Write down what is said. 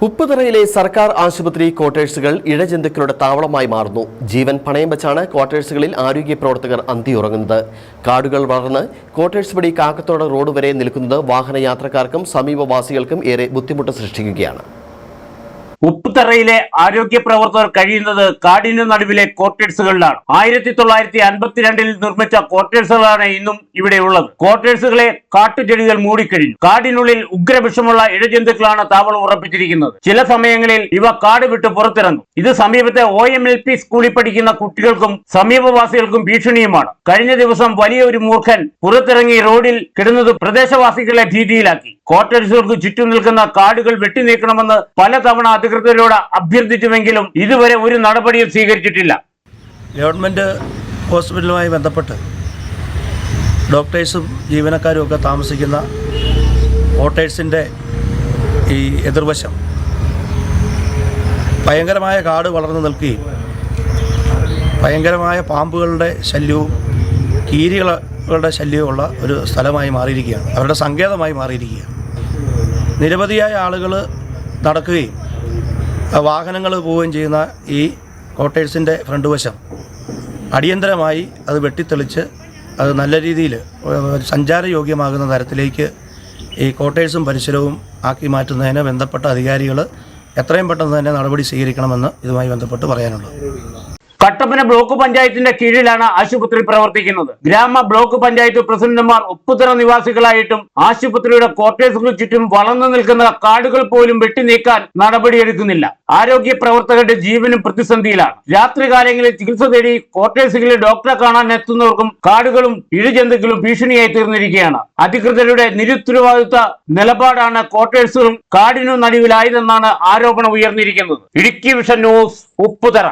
ഉപ്പുതറയിലെ സർക്കാർ ആശുപത്രി ക്വാർട്ടേഴ്സുകൾ ഇഴജന്തുക്കളുടെ താവളമായി മാറുന്നു. ജീവൻ പണയം വെച്ചാണ് ക്വാർട്ടേഴ്സുകളിൽ ആരോഗ്യ പ്രവർത്തകർ അന്തിയുറങ്ങുന്നത്. കാടുകൾ വളർന്ന് ക്വാർട്ടേഴ്സ് വഴി കാക്കത്തോട് റോഡ് വരെ നിൽക്കുന്നത് വാഹനയാത്രക്കാർക്കും സമീപവാസികൾക്കും ഏറെ ബുദ്ധിമുട്ട് സൃഷ്ടിക്കുകയാണ്. ഉപ്പുതറയിലെ ആരോഗ്യ പ്രവർത്തകർ കഴിയുന്നത് കാടിനു നടുവിലെ ക്വാർട്ടേഴ്സുകളിലാണ്. 1952 നിർമ്മിച്ച ക്വാർട്ടേഴ്സുകളാണ് ഇന്നും ഇവിടെയുള്ളത്. ക്വാർട്ടേഴ്സുകളെ കാട്ടുചെടികൾ മൂടിക്കഴിഞ്ഞു. കാടിനുള്ളിൽ ഉഗ്രവിഷമുള്ള ഇഴജന്തുക്കളാണ് താവളം ഉറപ്പിച്ചിരിക്കുന്നത്. ചില സമയങ്ങളിൽ ഇവ കാട് വിട്ട് പുറത്തിറങ്ങും. ഇത് സമീപത്തെ OMLP സ്കൂളിൽ പഠിക്കുന്ന കുട്ടികൾക്കും സമീപവാസികൾക്കും ഭീഷണിയുമാണ്. കഴിഞ്ഞ ദിവസം വലിയൊരു മൂർഖൻ പുറത്തിറങ്ങി റോഡിൽ കിടന്നത് പ്രദേശവാസികളെ ഭീതിയിലാക്കി. ക്വാർട്ടേഴ്സുകൾക്ക് ചുറ്റും നിൽക്കുന്ന കാടുകൾ വെട്ടിനീക്കണമെന്ന് പലതവണ അധികൃതരോട് അഭ്യർത്ഥിച്ചുവെങ്കിലും ഇതുവരെ ഒരു നടപടിയും സ്വീകരിച്ചിട്ടില്ല. ഗവൺമെൻറ് ഹോസ്പിറ്റലുമായി ബന്ധപ്പെട്ട് ഡോക്ടേഴ്സും ജീവനക്കാരും ഒക്കെ താമസിക്കുന്ന ക്വാർട്ടേഴ്സിൻ്റെ ഈ എതിർവശം ഭയങ്കരമായ കാട് വളർന്നു നിൽക്കുകയും ഭയങ്കരമായ പാമ്പുകളുടെ ശല്യവും കീരികളുടെ ശല്യവുമുള്ള ഒരു സ്ഥലമായി മാറിയിരിക്കുകയാണ്. അവരുടെ സങ്കേതമായി മാറിയിരിക്കുകയാണ്. നിരവധിയായ ആളുകൾ നടക്കുകയും വാഹനങ്ങൾ പോവുകയും ചെയ്യുന്ന ഈ ക്വാർട്ടേഴ്സിൻ്റെ ഫ്രണ്ട് വശം അടിയന്തരമായി അത് വെട്ടിത്തെളിച്ച് അത് നല്ല രീതിയിൽ സഞ്ചാരയോഗ്യമാകുന്ന തരത്തിലേക്ക് ഈ ക്വാർട്ടേഴ്സും പരിസരവും ആക്കി മാറ്റുന്നതിന് ബന്ധപ്പെട്ട അധികാരികൾ എത്രയും പെട്ടെന്ന് തന്നെ നടപടി സ്വീകരിക്കണമെന്ന് ഇതുമായി ബന്ധപ്പെട്ട് പറയാനുള്ളത്. കട്ടപ്പന ബ്ലോക്ക് പഞ്ചായത്തിന്റെ കീഴിലാണ് ആശുപത്രി പ്രവർത്തിക്കുന്നത്. ഗ്രാമ ബ്ലോക്ക് പഞ്ചായത്ത് പ്രസിഡന്റുമാർ ഉപ്പുതറ നിവാസികളായിട്ടും ആശുപത്രിയുടെ ക്വാർട്ടേഴ്സുകൾ ചുറ്റും വളർന്നു നിൽക്കുന്ന കാടുകൾ പോലും വെട്ടിനീക്കാൻ നടപടിയെടുക്കുന്നില്ല. ആരോഗ്യ പ്രവർത്തകരുടെ ജീവനും പ്രതിസന്ധിയിലാണ്. രാത്രികാലങ്ങളിൽ ചികിത്സ തേടി ക്വാർട്ടേഴ്സുകളിൽ ഡോക്ടറെ കാണാൻ എത്തുന്നവർക്കും കാടുകളും ഇഴജന്തുക്കളും ഭീഷണിയായി തീർന്നിരിക്കുകയാണ്. അധികൃതരുടെ നിരുത്തരവാദിത്വ നിലപാടാണ് ക്വാർട്ടേഴ്സുകളും കാടിനു നടുവിലായതെന്നാണ് ആരോപണം ഉയർന്നിരിക്കുന്നത്. Idukki vision news, Upputhara.